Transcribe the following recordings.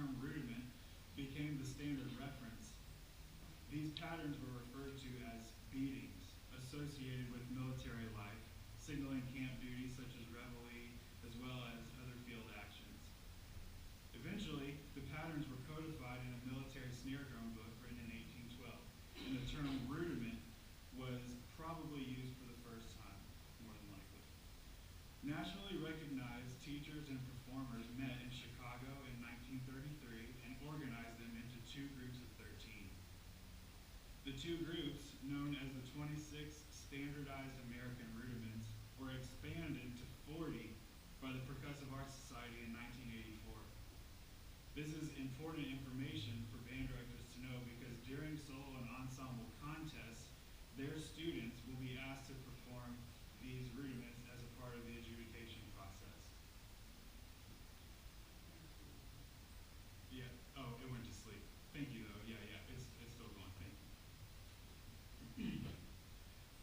term rudiment became the standard reference, these patterns were referred to as beatings associated with military life, signaling camp duties such as reveille, as well as other field actions. Eventually, the patterns were codified in a military snare drum book written in 1812, and the term rudiment was probably used for the first time, more than likely. Nationally recognized teachers and performers met in Chicago in 1933 and organized them into two groups of 13. The two groups, known as the 26 Standardized American Rudiments, were expanded to 40 by the Percussive Arts Society in 1984. This is important information for band directors to know because during solo and ensemble contests, their students will be asked to perform these rudiments as a part of the adjudication process. Yeah, oh, it went to sleep. Thank you though, yeah, it's still going, thank you.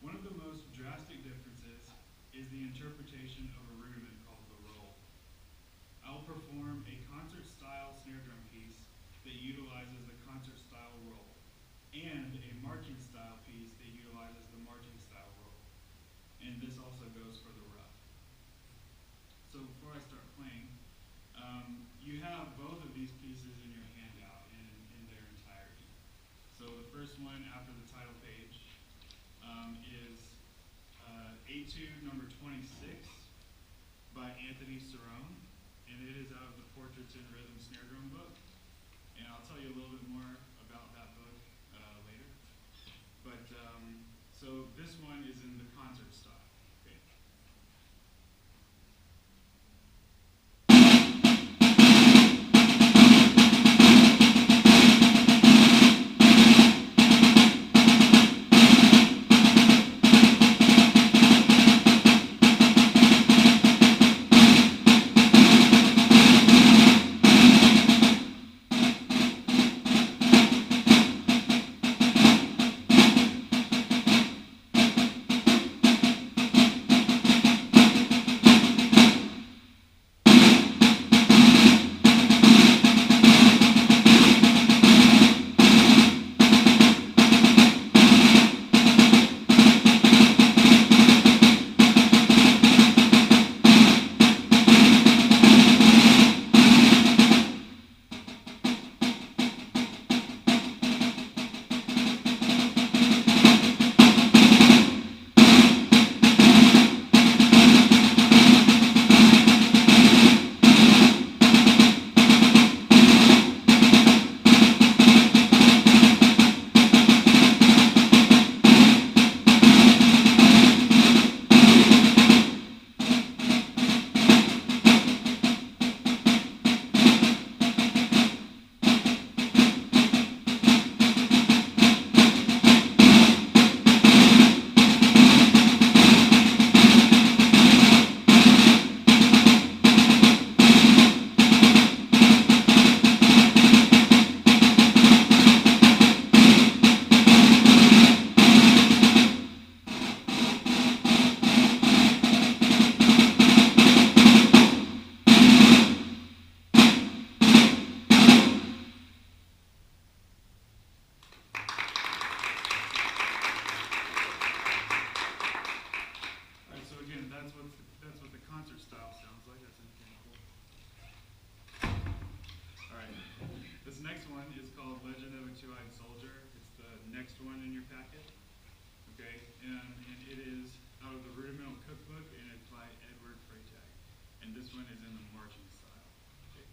One of the most drastic differences is the interpretation of a rudiment called the roll. I'll perform a concert-style snare drum piece that utilizes the concert-style roll, and a marching-style piece that utilizes the marching-style roll. And this also goes for the rough. So before I start playing, you have both of these pieces in your handout in their entirety. So the first one after the title page is Etude number 26 by Anthony Cerrone, and it is out of the Portraits in Rhythm Snare Drum book. And I'll tell you a little bit more about that book later. But so this one is in the concert style. Okay. That's what the concert style sounds like. That's incredible. All right. This next one is called Legend of a Two-Eyed Soldier. It's the next one in your packet. Okay, and it is out of the Rudimental Cookbook, and it's by Edward Freytag. And this one is in the marching style. Okay.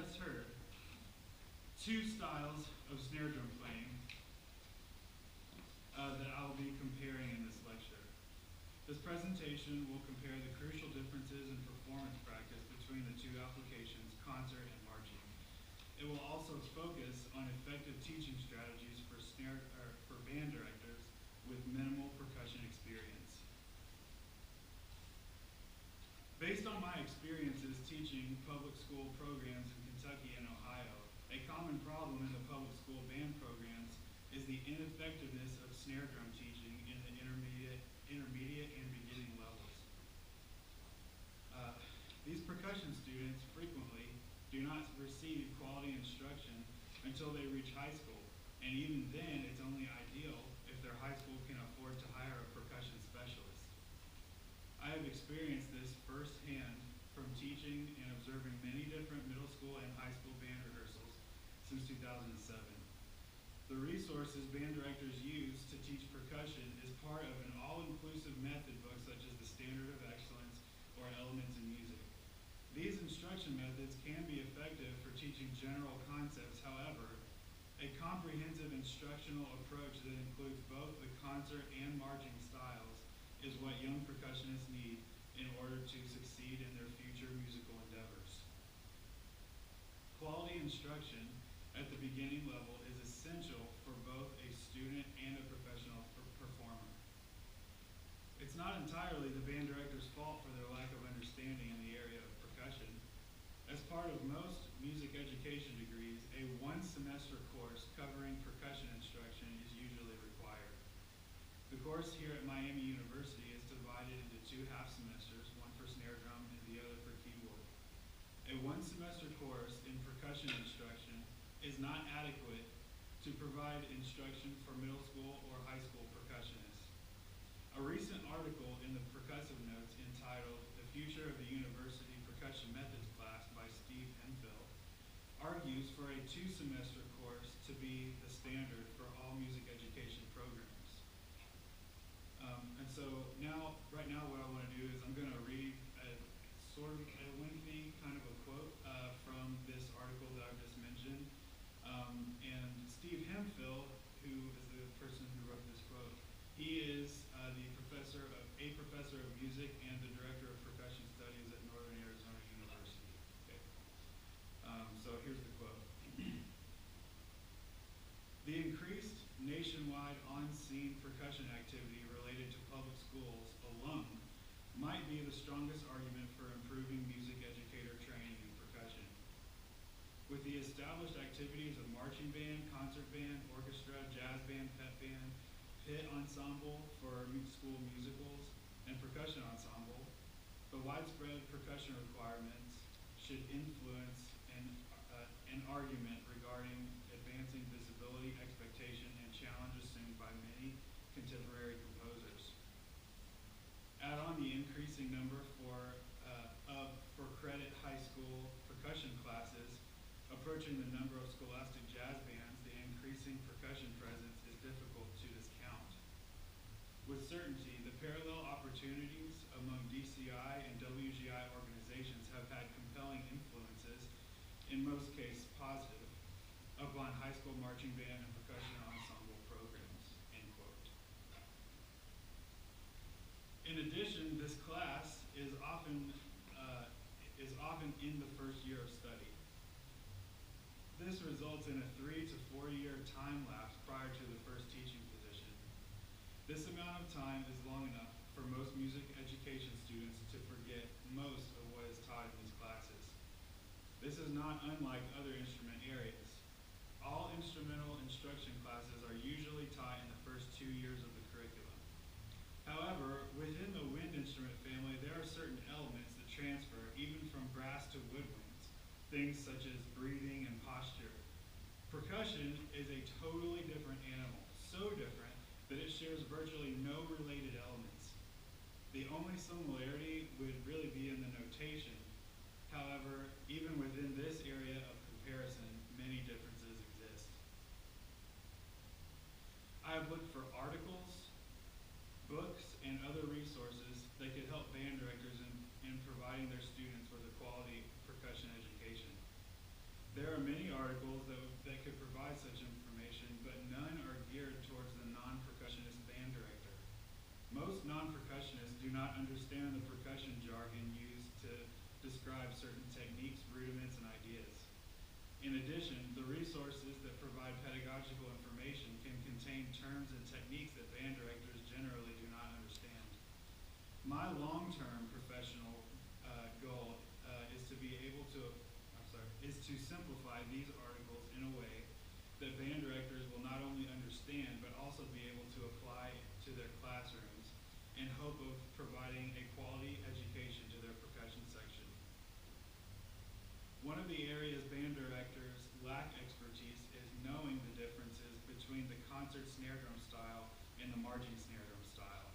just heard two styles of snare drum playing that I'll be comparing in this lecture. This presentation will compare the crucial differences in performance practice between the two applications, concert and marching. It will also focus on effective teaching strategies for band directors with minimal percussion experience. Based on my experiences teaching public school programs in Kentucky and Ohio, a common problem in the public school band programs is the ineffectiveness of snare drum teaching in the intermediate and beginning levels. These percussion students frequently do not receive quality instruction until they reach high school, and even then it's only ideal if their high school can afford to hire a percussion specialist. I have experienced this firsthand from teaching and observing many different middle school and high school band rehearsals since 2007. The resources band directors use to teach percussion is part of an all-inclusive method book such as the Standard of Excellence or Elements in Music. These instruction methods can be effective for teaching general concepts. However, a comprehensive instructional approach that includes both the concert and marching styles is what young percussionists need in order to succeed in their future musical endeavors. Quality instruction at the beginning level is essential for both a student and a professional performer. It's not entirely the band director's fault for their lack of understanding in the area of percussion. As part of most music education degrees, a one-semester course covering percussion instruction is usually required. The course here at Miami University is divided into two half semesters, one for snare drum and the other for keyboard. A one-semester course in percussion instruction is not adequate to provide instruction for middle school or high school percussionists. A recent article in the Percussive Notes entitled "The Future of the University Percussion Methods" class by Steve Hemphill argues for a two-semester course to be the standard for all music education programs. And so right now what I want to do is I'm going to read a sort of a lengthy kind of a quote from this article that I've just mentioned. And Steve Hemphill, who is the person who wrote this quote, he is a professor of music and the director of percussion studies at Northern Arizona University. Okay. So here's the quote. The increased nationwide on-scene percussion activity related to public schools alone might be the strongest argument for improving music educator training in percussion. With the established activities of marching band, concert band, orchestra, jazz band, pep band, pit ensemble for school musicals, and percussion ensemble, the widespread percussion requirements should influence an argument regarding advancing visibility, expectation, and challenge assumed by many contemporary composers. Add on the increasing number for credit high school percussion classes, approaching the number of scholastic jazz bands, the increasing percussion presence is difficult to discount. With certainty, the parallel opportunities among DCI and WGI organizations have had compelling influences, in most cases positive, upon high school marching band and percussion ensemble programs, end quote. In addition, this class is often in the first year of study. This results in a 3 to 4 year time lapse prior to the first teaching position. This amount of time is long enough for most music education students to forget most of what is taught in these classes. This is not unlike other instrument areas. All instrumental instruction classes are usually taught in the first 2 years of the curriculum. However, within the wind instrument family, there are certain elements that transfer even from brass to woodwinds, things such as breathing and posture. Percussion is a totally different animal, so different that it shares virtually no related elements. The only similarity would really be in the notation. However, even within this area of comparison, many differences exist. I have looked for articles, books, and other resources that could help band directors in providing their students with a quality percussion education. articles that could provide such information, but none are geared towards the non-percussionist band director. Most non-percussionists do not understand the percussion jargon used to describe certain techniques, rudiments, and ideas. In addition, the resources that provide pedagogical information can contain terms and techniques that band directors generally do not understand. My long-term professional goal is to simplify these articles in a way that band directors will not only understand, but also be able to apply to their classrooms in hope of providing a quality education to their percussion section. One of the areas band directors lack expertise is knowing the differences between the concert snare drum style and the marching snare drum style.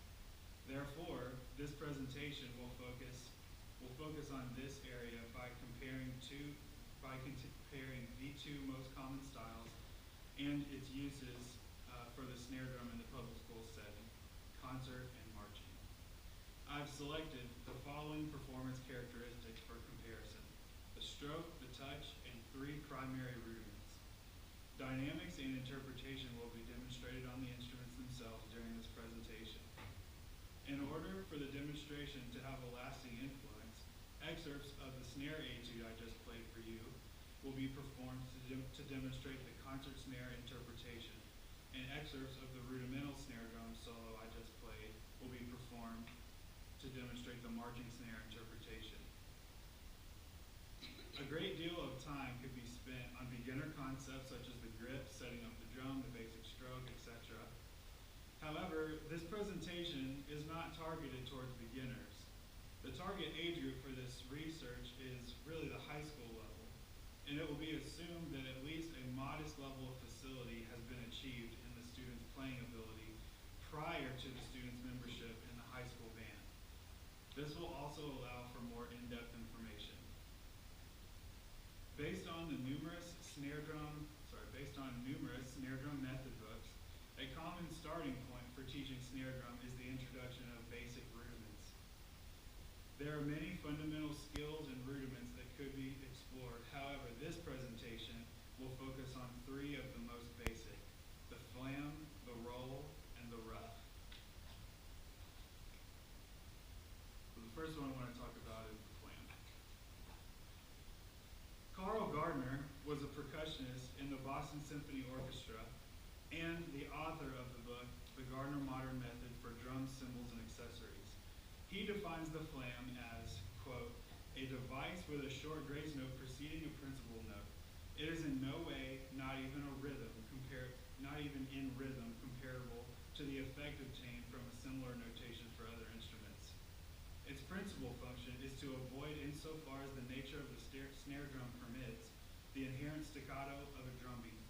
Therefore, this presentation will focus on this area by comparing the two most common styles and its uses for the snare drum in the public school setting, concert and marching. I've selected the following performance characteristics for comparison: the stroke, the touch, and 3 primary rudiments. Dynamics and interpretation will be demonstrated on the instruments themselves during this presentation. In order for the demonstration to have a lasting influence, excerpts of the snare etude I just played for you will be performed to demonstrate the concert snare interpretation, and excerpts of the rudimental snare drum solo I just played will be performed to demonstrate the marching snare interpretation. A great deal of time could be spent on beginner concepts such as the grip, setting up the drum, the basic stroke, etc. However, this presentation is not targeted towards beginners. The target age group for this research is really the high school level, and it will be assumed that at least a modest level of facility has been achieved in the student's playing ability prior to the student's membership in the high school band. This will also allow for more in-depth information. Based on numerous snare drum method books, a common starting point for teaching snare drum is the introduction of basic rudiments. There are many fundamental skills and rudiments that could be explored. However, this presentation will focus on 3 of the most basic: the flam, the roll, and the rough. So the first one I want to talk about is the flam. Carl Gardner was a percussionist in the Boston Symphony Orchestra and the author of the book, The Gardner Modern Method for Drums, Cymbals, and Accessories. He defines the flam as, quote, a device with a short grace note preceding a principal note. It is in no way, not even in rhythm, comparable to the effect obtained from a similar notation for other instruments. Its principal function is to avoid, insofar as the nature of the snare drum permits, the inherent staccato of a drum beat.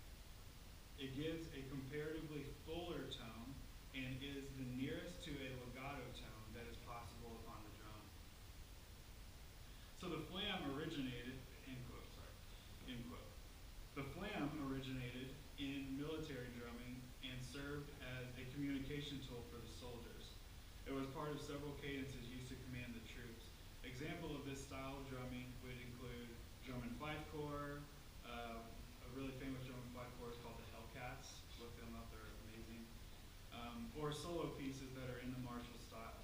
It gives a comparatively fuller tone and is the nearest to a legato tone that is possible upon the drum. So the flam originated, end quote. The flam originated in military drumming and served as a communication tool for the soldiers. It was part of several cadences used to command the troops. Example of this style of drumming would include drum and fife corps. A really famous drum and fife corps is called the Hellcats. Look them up, they're amazing. Or solo pieces that are in the martial style.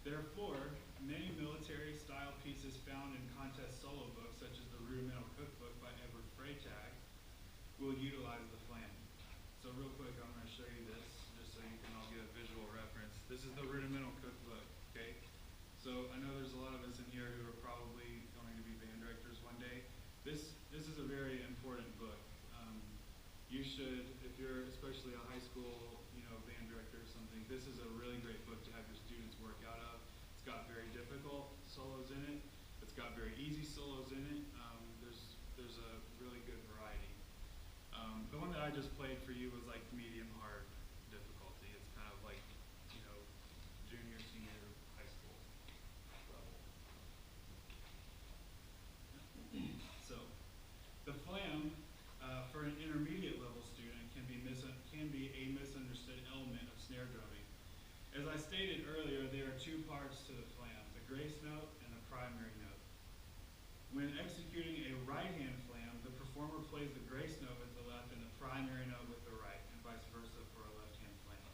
Therefore, many military style pieces found in contest solo books, such as the Rudimental Cookbook by Edward Freytag, will utilize the flam. So real quick, I'm going to show you this, just so you can all get a visual reference. This is the Rudimental Cookbook, okay? So I know there's a lot of us in here who are probably going to be band directors one day. This is a very important book. You should, if you're especially a high school, band director or something, this is a really great book to have your students work out of. It's got very difficult solos in it. It's got very easy solos in it. There's a really good variety. The one that I just played for you was like medium hard difficulty. It's kind of like, junior, senior, high school level. So, the flam for an intermediate level student can be a misunderstood element of snare drumming. As I stated earlier, there are 2 parts to the flam: the grace note and the primary note. When executing a right hand flam, the performer plays the grace note with the left and the primary note with the right, and vice versa for a left-hand flam.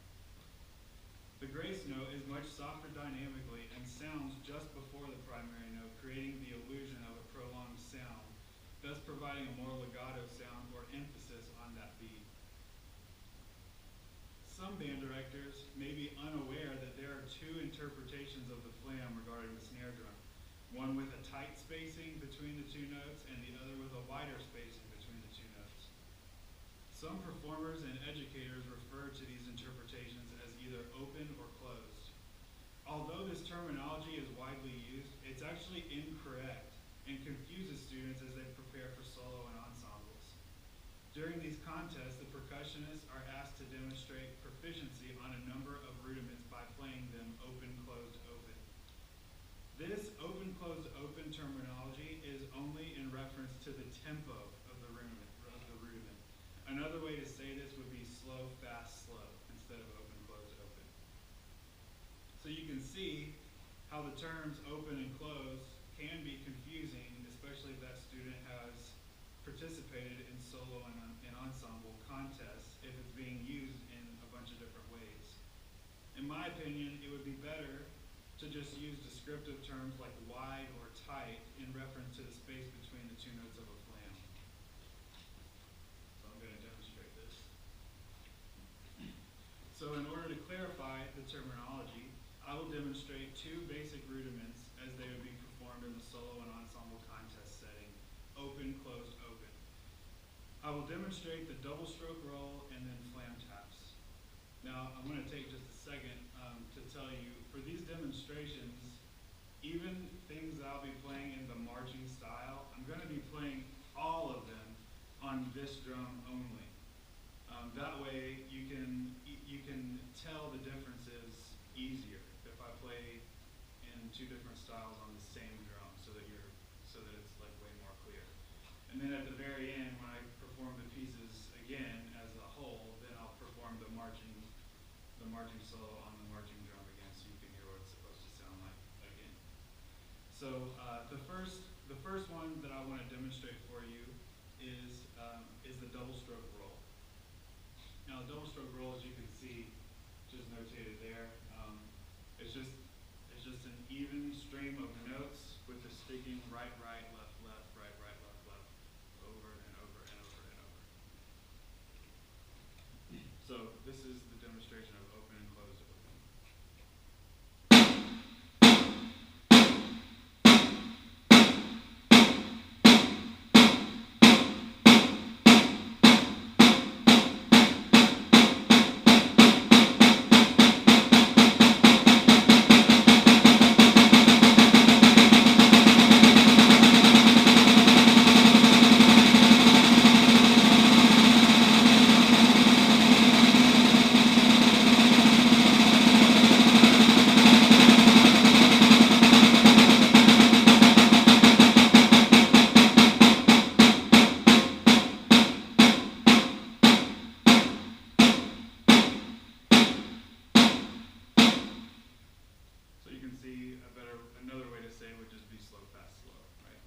The grace note is much softer dynamically and sounds just before the primary note, creating the illusion of a prolonged sound, thus providing a more legato sound or emphasis on that beat. Some band directors may be unaware that there are two interpretations of the flam regarding the snare drum, one with a tight spacing between the two notes and the other with a wider spacing between the two notes. Some performers and educators refer to these interpretations as either open or closed. Although this terminology is widely used, it's actually incorrect and confuses students as they prepare for solo and ensembles. During these contests, the percussionists are asked to demonstrate proficiency on a number of rudiments by playing them open, closed, open. This open, closed, open terminology is only in reference to the tempo of the rudiment. Another way to say this would be slow, fast, slow, instead of open, closed, open. So you can see how the terms open and closed can be confusing, especially if that student has participated in solo and ensemble contests if it's being used in a bunch of different ways. In my opinion, it would be better to just use descriptive terms like wide or tight in reference to the space between the two notes of a flam. So I'm going to demonstrate this. So in order to clarify the terminology, I will demonstrate two basic rudiments as they would be performed in the solo and ensemble contest setting, open, closed, open. I will demonstrate the double stroke roll and then flam taps. Now, I'm going to take just a second to tell you, for these demonstrations, even things that I'll be playing in the marching style, I'm going to be playing all of them on this drum only. That way, you can tell the differences easier if I play in two different styles on the same drum, so that it's like way more clear. And then at the very end, when I perform the pieces again as a whole, then I'll perform the marching solo on the marching drum again, so you can hear what it's supposed to sound like again. So the first one that I want to demonstrate for you is the double stroke roll. Now, the double stroke roll, as you can see, just notated there. It's just an even stream of notes with the sticking right, right, left, left, right, right, left, left, over and over and over and over. So this is the demonstration of open and closed open. Another way to say it would just be slow, fast, slow, right?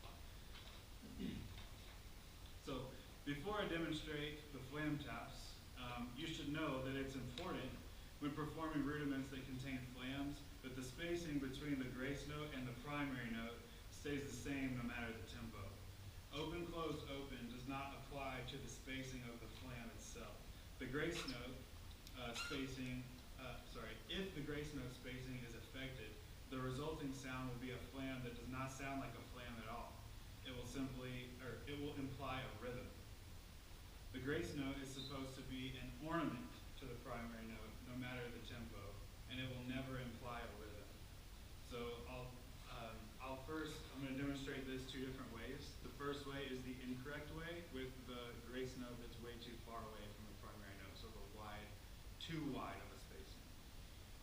So before I demonstrate the flam taps, you should know that it's important when performing rudiments that contain flams that the spacing between the grace note and the primary note stays the same no matter the tempo. Open, closed, open does not apply to the spacing of the flam itself. The grace note if the grace note spacing is affected, the resulting sound will be a flam that does not sound like a flam at all. It will imply a rhythm. The grace note is supposed to be an ornament to the primary note, no matter the tempo, and it will never imply a rhythm. So I'm going to demonstrate this two different ways. The first way is the incorrect way, with the grace note that's way too far away from the primary note, so too wide of a spacing,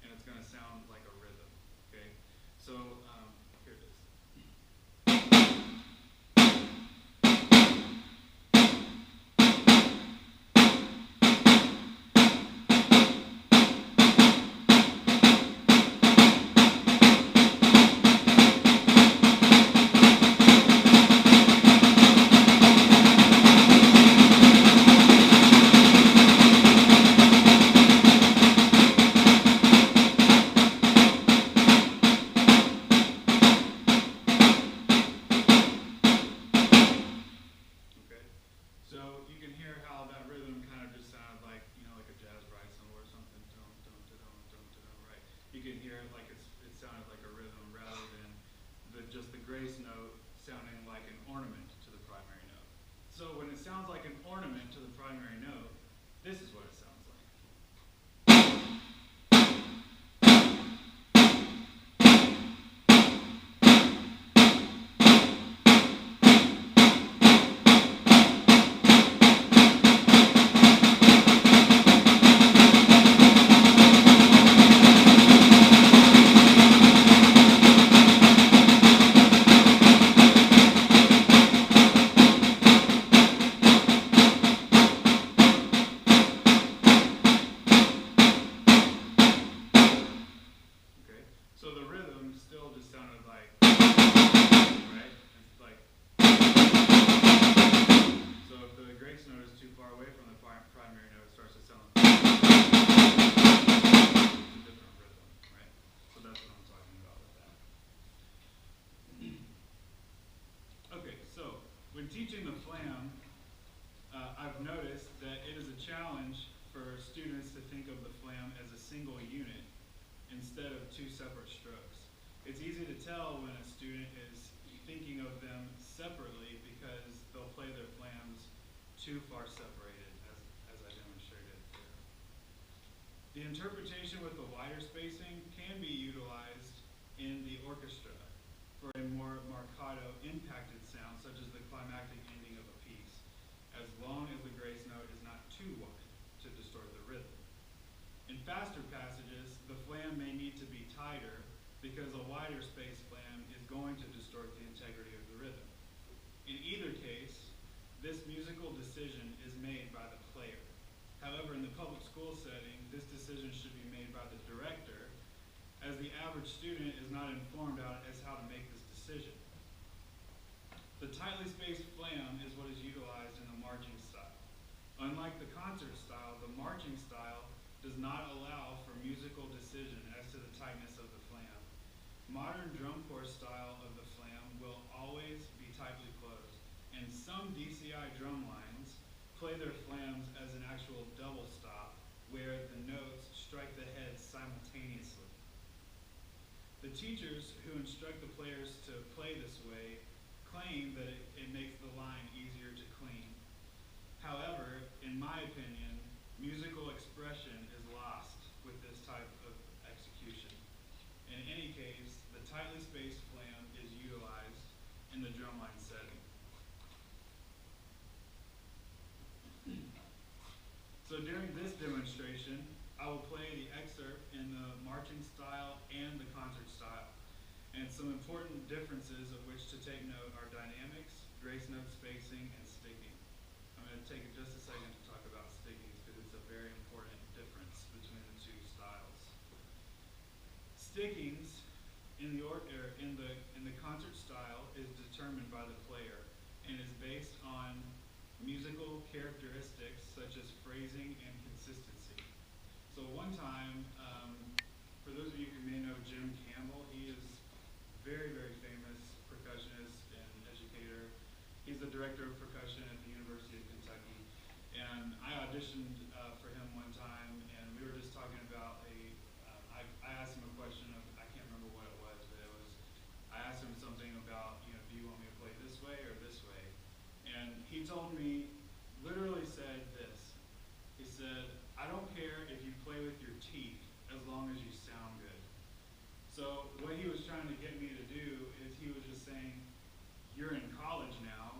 and it's going to sound like a rhythm. Okay, so here it is. can hear it like it sounded like a rhythm rather than just the grace note sounding like an ornament to the primary note. So when it sounds like an ornament to the primary note, this is what it sounds like. So the rhythm still just sounded like, right? It's like, so if the grace note is too far away from the primary note, it starts to sound like it's a different rhythm, right? So that's what I'm talking about with that. Okay, so when teaching the flam, I've noticed that it is a challenge for students to think of the flam as a single unit instead of two separate strokes. It's easy to tell when a student is thinking of them separately because they'll play their flams too far separated, as I demonstrated here. The interpretation with the wider spacing can be utilized in the orchestra for a more marcato impacted sound, such as the climactic ending of a piece, as long as the grace note is not too wide to distort the rhythm. In faster passages, the flam may need to be tighter because a wider space flam is going to distort the integrity of the rhythm. In either case, this musical decision is made by the player. However, in the public school setting, this decision should be made by the director, as the average student is not informed as how to make this decision. The tightly spaced flam is what is utilized in the marching style. Unlike the concert style, the marching style does not allow for musical decision as to the tightness of the flam. Modern drum corps style of the flam will always be tightly closed, and some DCI drum lines play their flams as an actual double stop, where the notes strike the head simultaneously. The teachers who instruct the players to play this way claim that it makes the line easier to clean. However, in my opinion, musical expression is lost with this type of execution. In any case, the tightly spaced flam is utilized in the drumline setting. So during this demonstration, I will play the excerpt in the marching style and the concert style. And some important differences of which to take note are dynamics, grace note spacing, and sticking. I'm going to take just a second to talk about stickings because it's a very important difference between the two styles. Stickings in the concert style is determined by the player and is based on musical characteristics such as phrasing and consistency. So one time, for those of you who may know Jim Campbell, he is very, very famous percussionist and educator. He's the director of percussion at the University of Kentucky. And I auditioned for him one time, and we were just talking about I asked him a question of, I can't remember what it was, but I asked him something about, do you want me to play this way or this way? And he told me, literally said this. He said, I don't care if you play with your teeth as long as you sound good. So what he was trying to get me to do is he was just saying, you're in college now,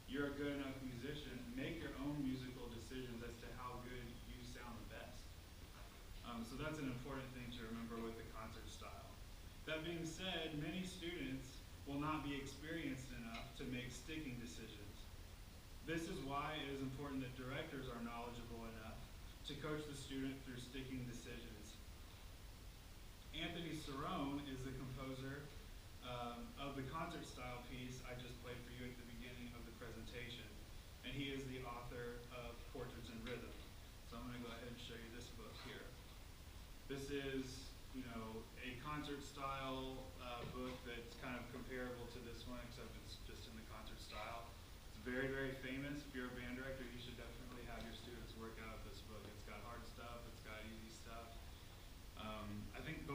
you're a good enough musician, make your own musical decisions as to how good you sound the best. So that's an important thing to remember with the concert style. That being said, many students will not be experienced enough to make sticking decisions. This is why it is important that directors are knowledgeable enough to coach the student through sticking decisions. Anthony Cerrone is the composer of the concert style piece I just played for you at the beginning of the presentation, and he is the author of Portraits in Rhythm. So I'm going to go ahead and show you this book here. This is, a concert style book that's kind of comparable to this one, except it's just in the concert style. It's very, very famous. If you're a band director, you should definitely have your students work out of this book. It's got hard stuff, it's got easy stuff. I think the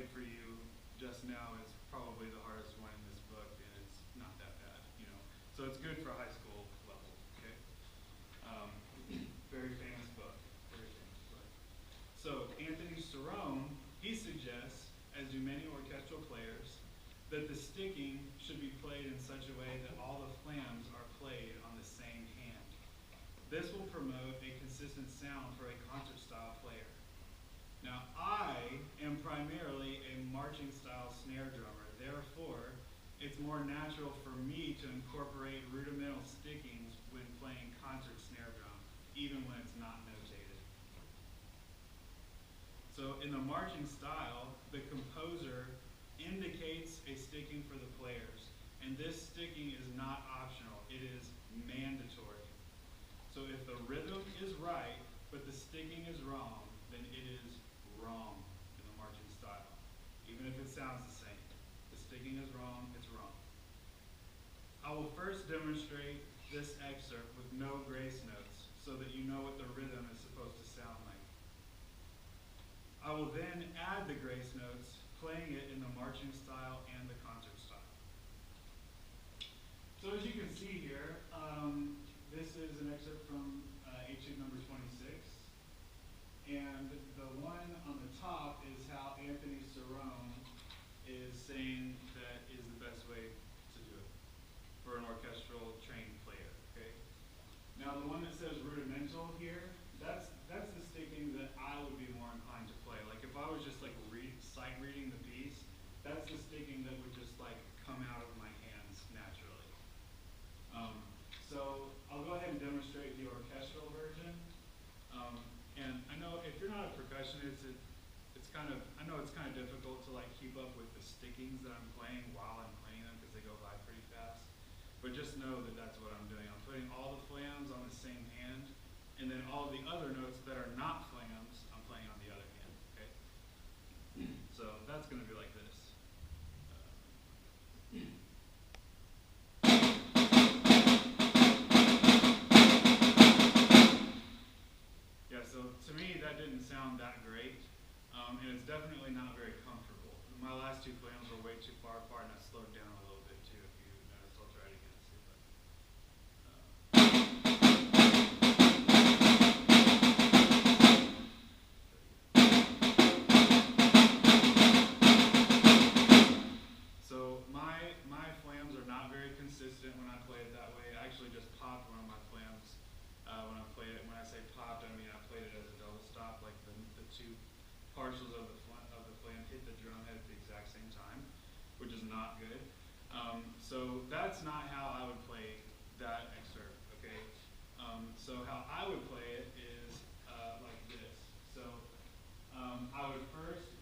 played for you just now is probably the hardest one in this book, and it's not that bad, you know. So it's good for high school level, okay? Very famous book, very famous book. So Anthony Cerrone, he suggests, as do many orchestral players, that the sticking should be played in such a way that all the flams are played on the same hand. This will promote a consistent sound for a concert-style player. Now, I am primarily a marching-style snare drummer. Therefore, it's more natural for me to incorporate rudimental stickings when playing concert snare drum, even when it's not notated. So in the marching style, the composer indicates a sticking for the players, and this sticking is not optional, it is mandatory. So if the rhythm is right, but the sticking is wrong, then it is wrong in the marching style, even if it sounds the same. The sticking is wrong, it's wrong. I will first demonstrate this excerpt with no grace notes so that you know what the rhythm is supposed to sound like. I will then add the grace notes, playing it in the marching style and the concert style. So as you can see here, this is an excerpt from Etude number 26. And the one on the top is how Anthony Cerrone is saying that is the best way to do it for an orchestral trained player, okay? Now the one that says rudimental here, that's the sticking that I would be more inclined to play. Like if I was just like sight reading the piece, that's the sticking that would just like come out of my hands naturally. So I'll go ahead and demonstrate the orchestral version. And I know if you're not a percussionist, I know it's kind of difficult to like keep up with the stickings that I'm playing while I'm playing them because they go by pretty fast. But just know that that's what I'm doing. I'm putting all the flams on the same hand, and then all the other notes that are not flams, I'm playing on the other hand, okay? So that's going to be like this. Yeah, so to me that didn't sound that great, and it's definitely not very comfortable. My last two flams were way too far apart, and I slowed down a little bit too, if you noticed. I'll try it again, see if I So my flams are not very consistent when I play it that way. I actually just popped one of my flams when I played it. When I say popped, I mean I played it as a double stop, like the two partials of the flam hit the drum head at the exact same time, which is not good. So that's not how I would play that excerpt, okay? So how I would play it is like this. So I would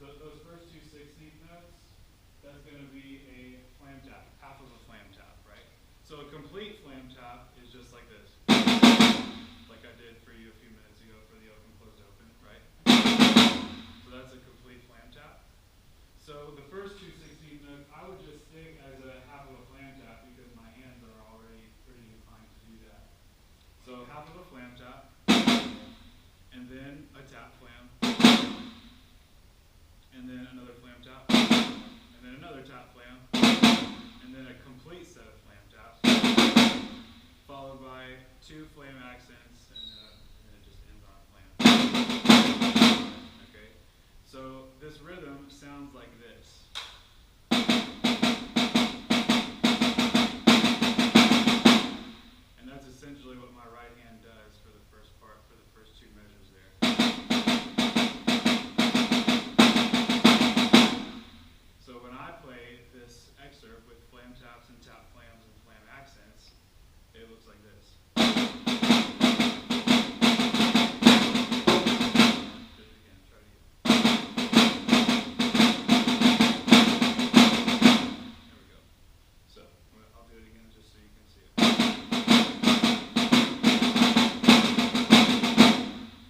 those first two 16th notes, that's going to be a flam tap, half of a flam tap, right? So a complete flam tap is just like this, like I did for you a few minutes ago for the open, closed, open, right? So that's a complete flam tap. So the first two 16th notes, I would just stick as a half of a flam tap because my hands are already pretty inclined to do that. So half of a flam tap, and then a tap flam, and then another flam tap, and then another tap flam, and then a complete set of flam taps, followed by two flam accents, and then it just ends on a flam. Okay? So this rhythm sounds like this. And that's essentially what my right hand does for the first part, for the first two measures there. So when I play this excerpt with flam taps and tap flams and flam accents, it looks like this. Do it again, try it again. There we go. So I'll do it again just so you can see it.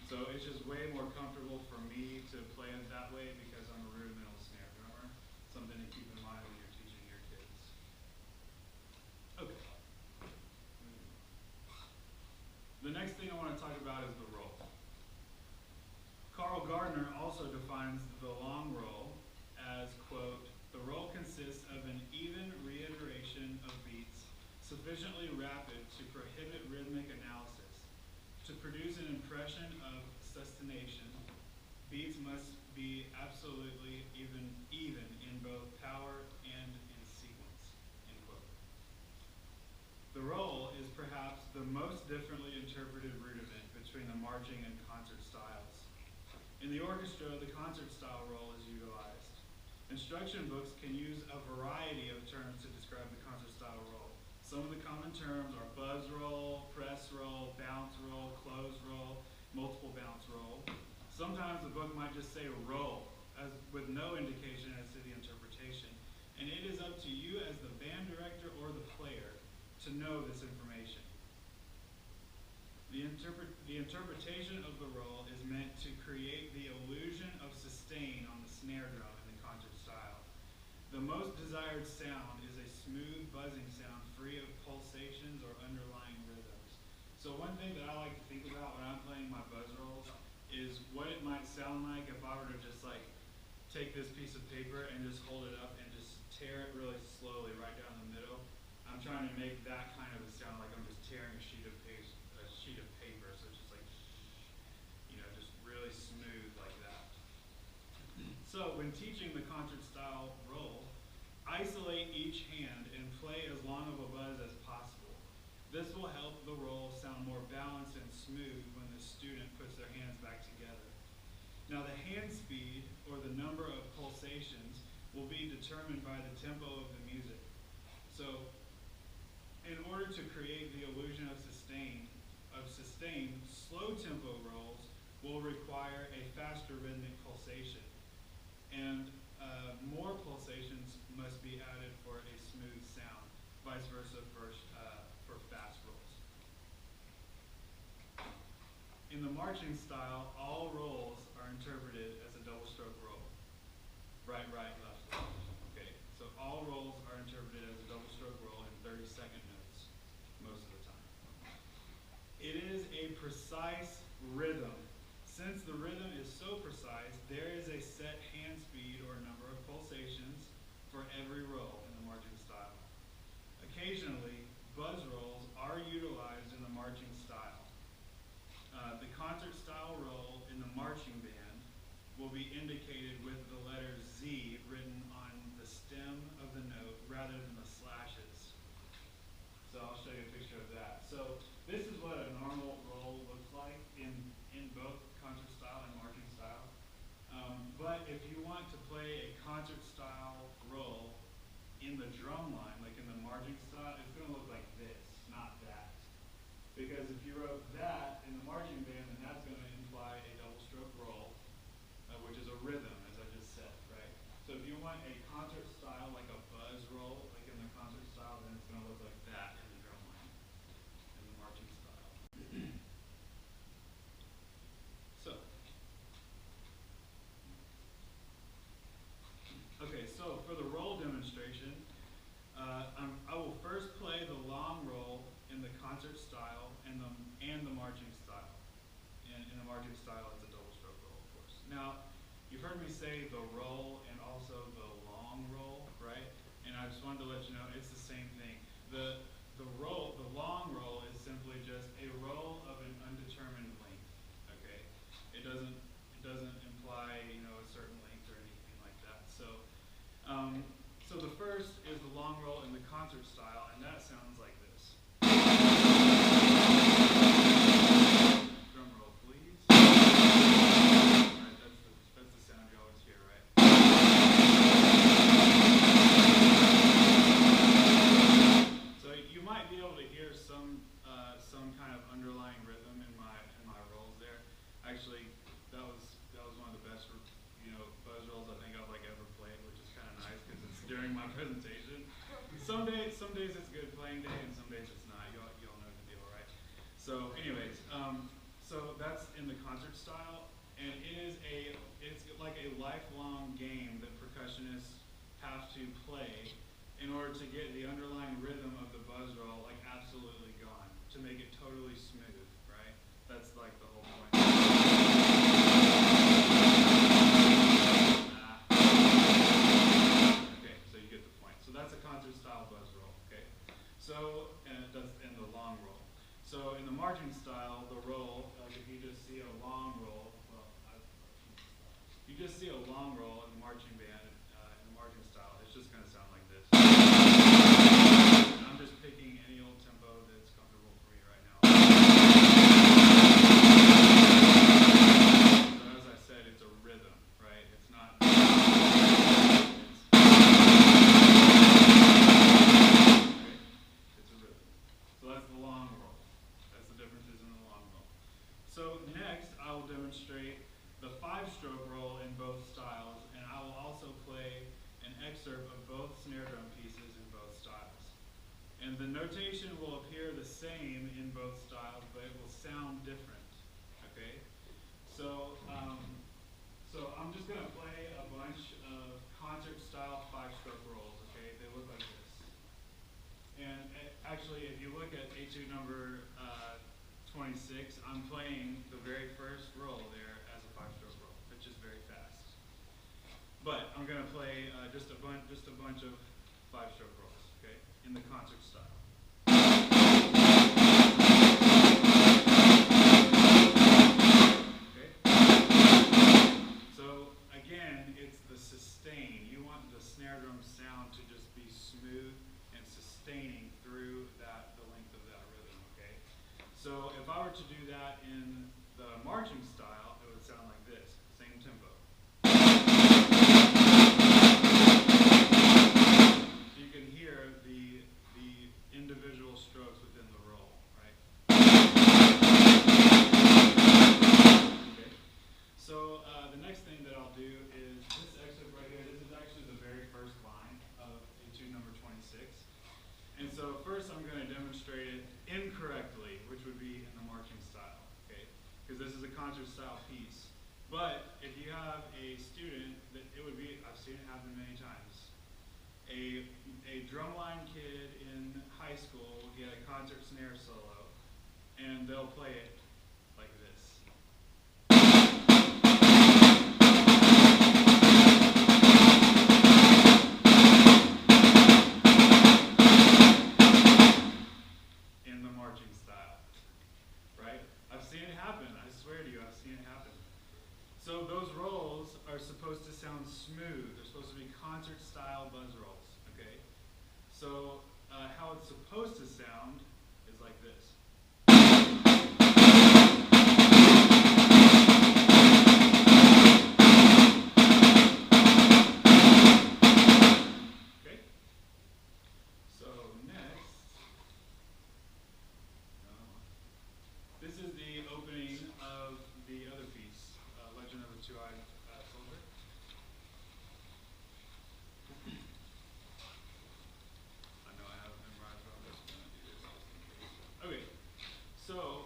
So it's just way more comfortable for me to play it that way because I'm a rudimental snare drummer. Something to keep in mind when you're teaching your kids. Okay. The next thing I want to talk about is the roll. Carl Gardner also defines the long roll as as, quote, "The roll consists of an even reiteration of beats, sufficiently rapid to prohibit rhythmic analysis. To produce an impression of sustentation, beats must be absolutely even in both power and in sequence," end quote. The roll is perhaps the most differently interpreted rudiment between the marching and concert styles. In the orchestra, the concert style roll is utilized. Instruction books can use a variety of terms to describe the concert style roll. Some of the common terms are buzz roll, press roll, bounce roll, close roll, multiple bounce roll. Sometimes the book might just say roll, with no indication as to the interpretation. And it is up to you as the band director or the player to know this information. The interpretation of the roll is meant to create the illusion of sustain on the snare drum in the concert style. The most desired sound is a smooth buzzing sound free of pulsations or underlying rhythms. So one thing that I like to think about when I'm playing my buzz rolls is what it might sound like if I were to just like take this piece of paper and just hold it up and just tear it really slowly right down the middle. I'm trying to make that kind of a sound, like I'm just tearing a sheet of paper, so it's just like, just really smooth like that. So when teaching the concert style roll, isolate each hand and play as long of a buzz as possible. This will help the roll sound more balanced and smooth when the student puts their hands back together. Now the hand speed, or the number of pulsations, will be determined by the tempo of the music. So in order to create the illusion of sustain, slow tempo rolls will require a faster rhythmic pulsation, and more pulsations must be added for a smooth sound. Vice versa for fast rolls. In the marching style, all rolls are interpreted as a double stroke roll. Right, left, left. Okay, so all rolls are interpreted as a double stroke roll in 30-second notes most of the time. It is a precise rhythm. Since the rhythm is so precise, there is a set hand speed or number of pulsations for every roll in the marching style. Occasionally, buzz rolls are utilized in the marching style. The concert style roll in the marching band will be indicated with the letter Z written on the stem of the note rather than the slashes. So I'll show you a picture of that. So this is what a normal roll looks like in both concert style and marching style. But if you want to play a concert style roll in the drum line, like in the marching style, it's going to look like this, not that. Because if you wrote that in the marching band, then that's going to imply a double stroke roll, which is a rhythm, as I just said, right? So if you want a concert style, like a buzz roll, like in the concert style, then it's going to look like that in the drum line, in the marching style. So for the roll demonstration, I will first play the long roll in the concert style and the marching style. And in the marching style, it's a double stroke roll, of course. Now, you've heard me say the roll and also the long roll, right? And I just wanted to let you know it's the same thing. The long roll is simply just a roll of an undetermined length. Okay, it doesn't imply a certain length or anything like that. So the first is the long roll in the concert style, and that sounds like this. Drum roll, please. All right, that's the sound you always hear, right? So you might be able to hear some kind of underlying rhythm in my rolls there. Actually, that was one of the best buzz rolls I think I've ever played, which is kind of nice because it's during my presentation. Some days it's good playing day, and some days it's not. You'll know the deal, right? So, anyways, so that's in the concert style, and it's like a lifelong game that percussionists have to play in order to get the underlying rhythm of the buzz roll absolutely gone, to make it totally smooth, right? That's like the whole point. marching style, the roll, like if you just see a long roll, well, you just see a long roll in the marching band, in the marching style, it's just going to sound like this. I'm just picking any old tempo that's comfortable for me right now. So as I said, it's a rhythm, right? It's not. It's a rhythm. So that's the long roll. That's the differences in the long roll. So next, I will demonstrate the 5-stroke roll in both styles, and I will also play an excerpt of both snare drum pieces in both styles. And the notation will appear the same in both styles, but it will sound different. Okay? So I'm just going to play a bunch of concert-style 5-stroke rolls. Okay? They look like this. And actually, if you look at etude number 26, I'm playing the very first roll there as a 5-stroke roll. It's just very fast. But I'm going to play just a bunch of 5-stroke rolls, okay, in the concert style. Okay. So again, it's the sustain. You want the snare drum sound to just be smooth and sustaining through the length of that rhythm. Okay. So if I were to do that in the marching style, it would sound like this, same tempo. So you can hear the individual strokes within the roll, right? Okay. So the next thing that I'll do is this excerpt right here. This is actually the very first line of etude number 26. And so first I'm going to demonstrate it incorrectly, which would be in the marching style, okay? Because this is a concert style piece. But if you have a student, that it would be, I've seen it happen many times. A drumline kid in high school will get a concert snare solo, and they'll play it like this. In the marching style, right? I've seen it happen. I swear to you, I've seen it happen. So those rolls are supposed to sound smooth. They're supposed to be concert-style buzz rolls, okay? So how it's supposed to sound is like this. Okay? So next, this is the opening of the other piece, Legend of a Two-Eyed Soldier. I know I have it memorized, but I'm just going to do this just in case. Okay, so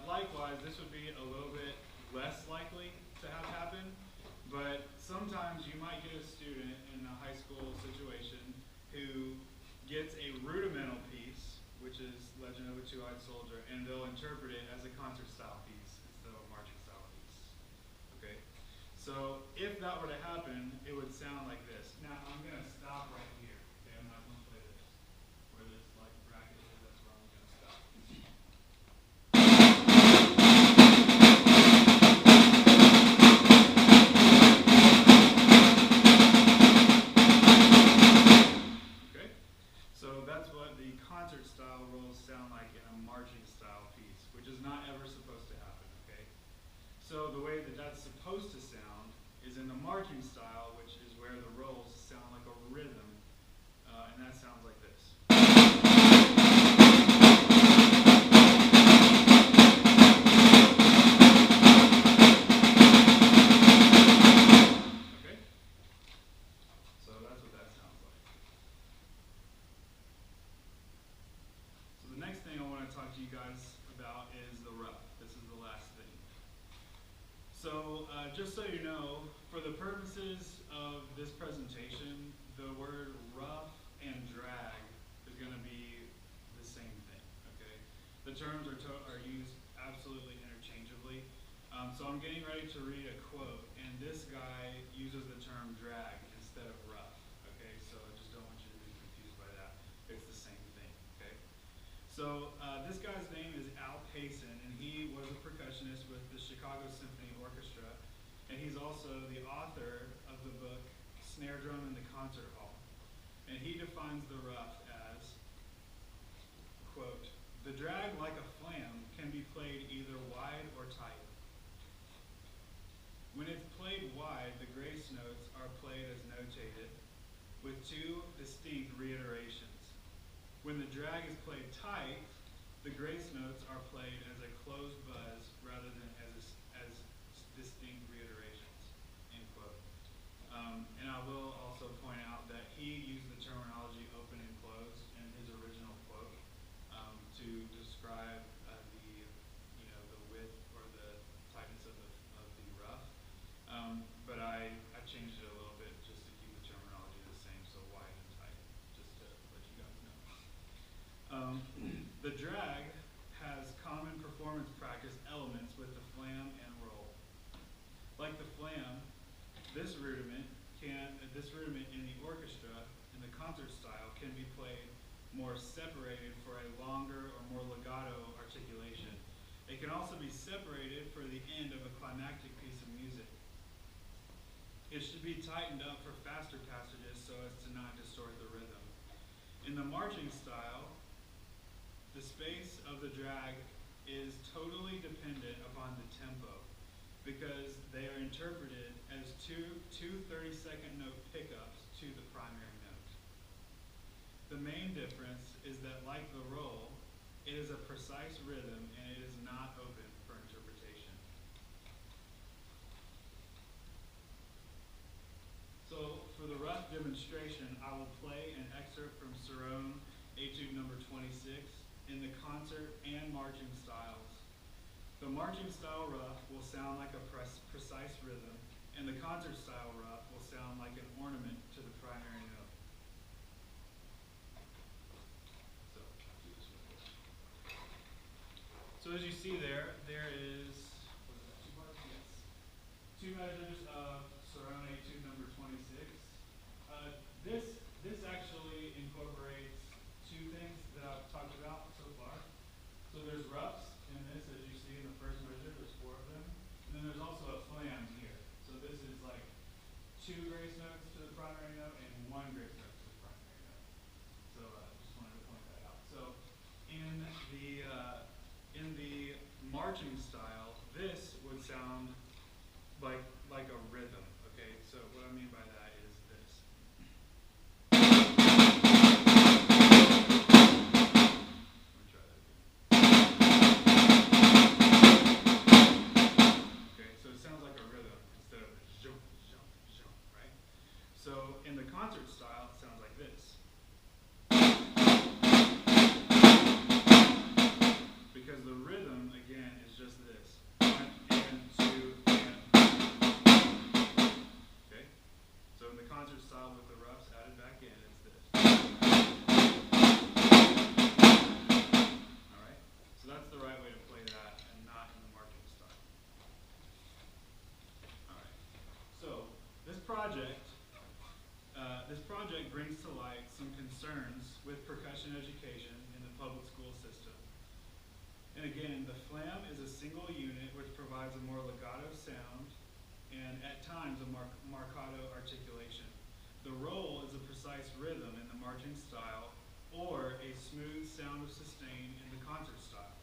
likewise, this would be a little bit less likely to have happen, but sometimes you might get a student in a high school situation who gets a rudimental piece, which is Legend of a Two-Eyed Soldier, and they'll interpret it as a concert-style piece instead of a marching-style piece. Okay? So if that were to happen, it would sound like this. Now, I'm going to stop right here. Okay? I'm not going to play this. Where this like bracket is, that's where I'm going to stop. Okay? So that's what the concert style rolls sound like in a marching style piece, which is not ever supposed to happen, okay? So the way that that's supposed to sound is in the marching style, which is where the rolls sound like a rhythm, and that sounds like this. Okay? So that's what that sounds like. So the next thing I want to talk to you guys about is the rough. This is the last thing. So just so you know, for the purposes of this presentation, the word rough and drag is going to be the same thing, okay? The terms are used absolutely interchangeably. So I'm getting ready to read a quote, and this guy uses the term drag instead of rough, okay? So I just don't want you to be confused by that. It's the same thing, okay? So this guy's name is Al Payson. Chicago Symphony Orchestra, and he's also the author of the book Snare Drum in the Concert Hall. And he defines the rough as, quote, "The drag, like a flam, can be played either wide or tight. When it's played wide, the grace notes are played as notated, with two distinct reiterations. When the drag is played tight, the grace notes are played as a closed buzz rather than as distinct reiterations," end quote. And I will also point out that he used the terminology open and closed in his original quote to describe the width or the tightness of the rough. But I changed it a little bit just to keep the terminology the same, so wide and tight, just to let you guys know. The drag has common performance practice elements with the flam and roll. Like the flam, this rudiment in the orchestra in the concert style can be played more separated for a longer or more legato articulation. It can also be separated for the end of a climactic piece of music. It should be tightened up for faster passages so as to not distort the rhythm. In the marching style, the space of the drag is totally dependent upon the tempo because they are interpreted as two 30-second note pickups to the primary note. The main difference is that, like the roll, it is a precise rhythm and it is not open for interpretation. So for the rough demonstration, I will play an excerpt from Cerrone Etude number 26 in the concert and marching styles. The marching style rough will sound like a precise rhythm, and the concert style rough will sound like an ornament to the primary note. So as you see there is, was that 2 bars? Yes. 2 measures of Cerrone Etude number 26. This actually incorporates 2 things that I've talked about so far. So there's roughs in this, as you see in the first measure, there's 4 of them. And then there's also a flam here. So this is like 2 grace notes to the primary note and 1 grace note to the primary note. So just wanted to point that out. So in the marching style, this would sound like a rhythm. Okay, so what I mean by that is this. Let me try that again. Okay, so it sounds like a rhythm instead of jump, jump, jump, right? So in the concert style, it sounds like this. Because the rhythm, again, is just this. 1 and 2 and. Okay? So in the concert style with the roughs added back in, it's this. Alright? So that's the right way to play that and not in the marching style. Alright. So this project brings to light some concerns with percussion education in the public school system. And again, the flam is a single unit which provides a more legato sound and at times a marcato articulation. The roll is a precise rhythm in the marching style or a smooth sound of sustain in the concert style.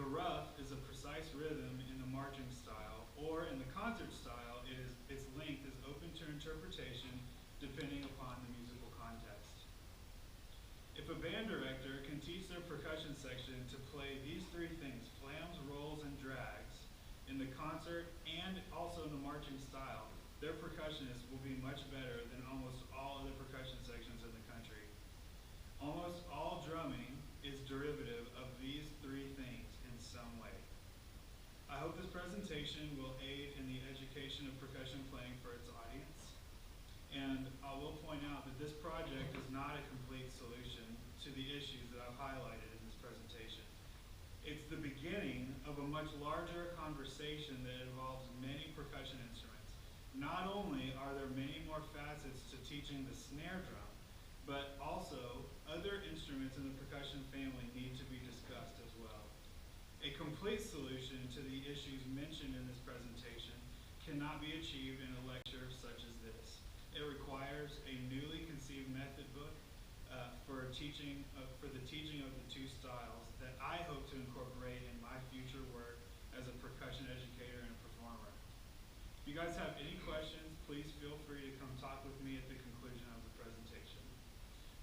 The rough is a precise rhythm in the marching style, or in the concert style, its length is open to interpretation depending upon the musical context. If a band director can teach their percussion section to play these 3 things, flams, rolls, and drags, in the concert and also in the marching style, their percussionists will be much better than almost all other percussion sections in the country. Almost all drumming is derivative of these 3 things in some way. I hope this presentation will aid in the education of percussion playing for its audience. And I will point out that this project is not a complete solution to the issues that I've highlighted in this presentation. It's the beginning of a much larger conversation that involves many percussion instruments. Not only are there many more facets to teaching the snare drum, but also other instruments in the percussion family need to be discussed as well. A complete complete solution to the issues mentioned in this presentation cannot be achieved in a lecture such as this. It requires a newly conceived method book for the teaching of the two styles that I hope to incorporate in my future work as a percussion educator and performer. If you guys have any questions, please feel free to come talk with me at the conclusion of the presentation.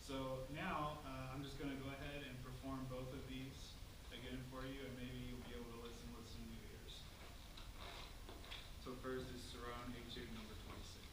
So now I'm just going to go ahead and perform both of these again for you, and maybe you'll be able to listen with some new ears. So first is Surround Etude number 26.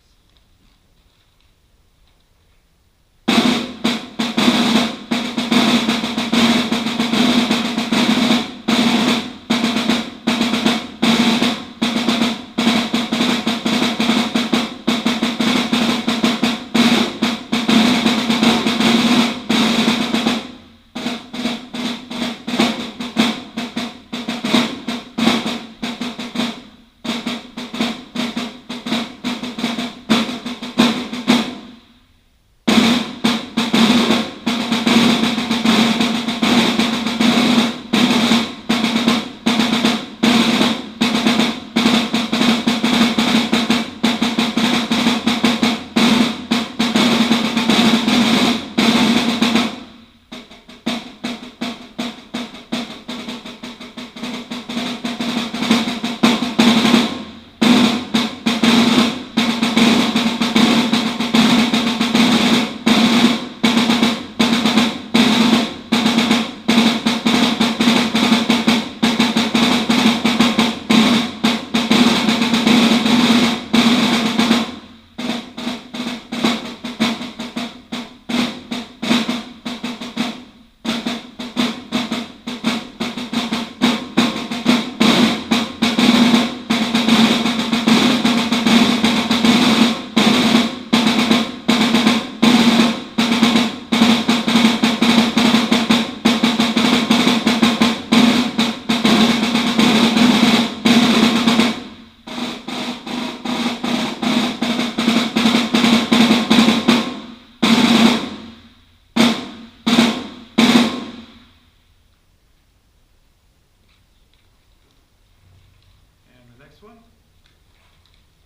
Next one,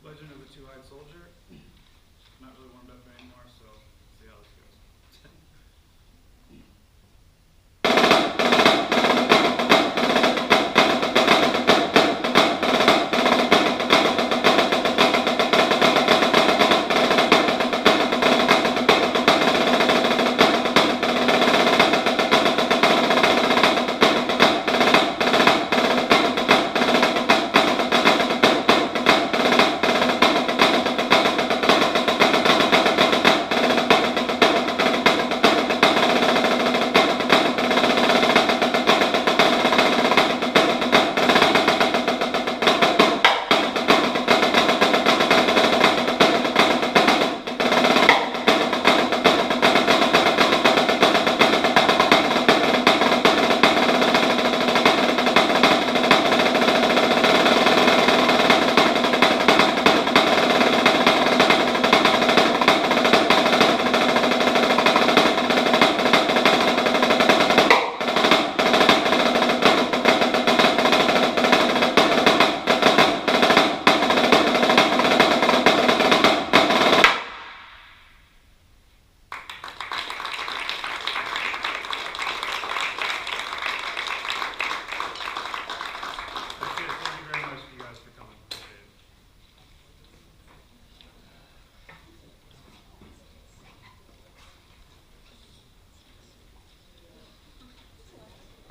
Legend of the Two-Eyed Soldier. Not really warmed up anymore, so let's see how this goes.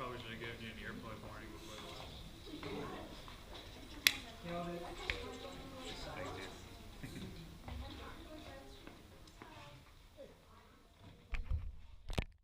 Probably should have given you an earplug warning before the last.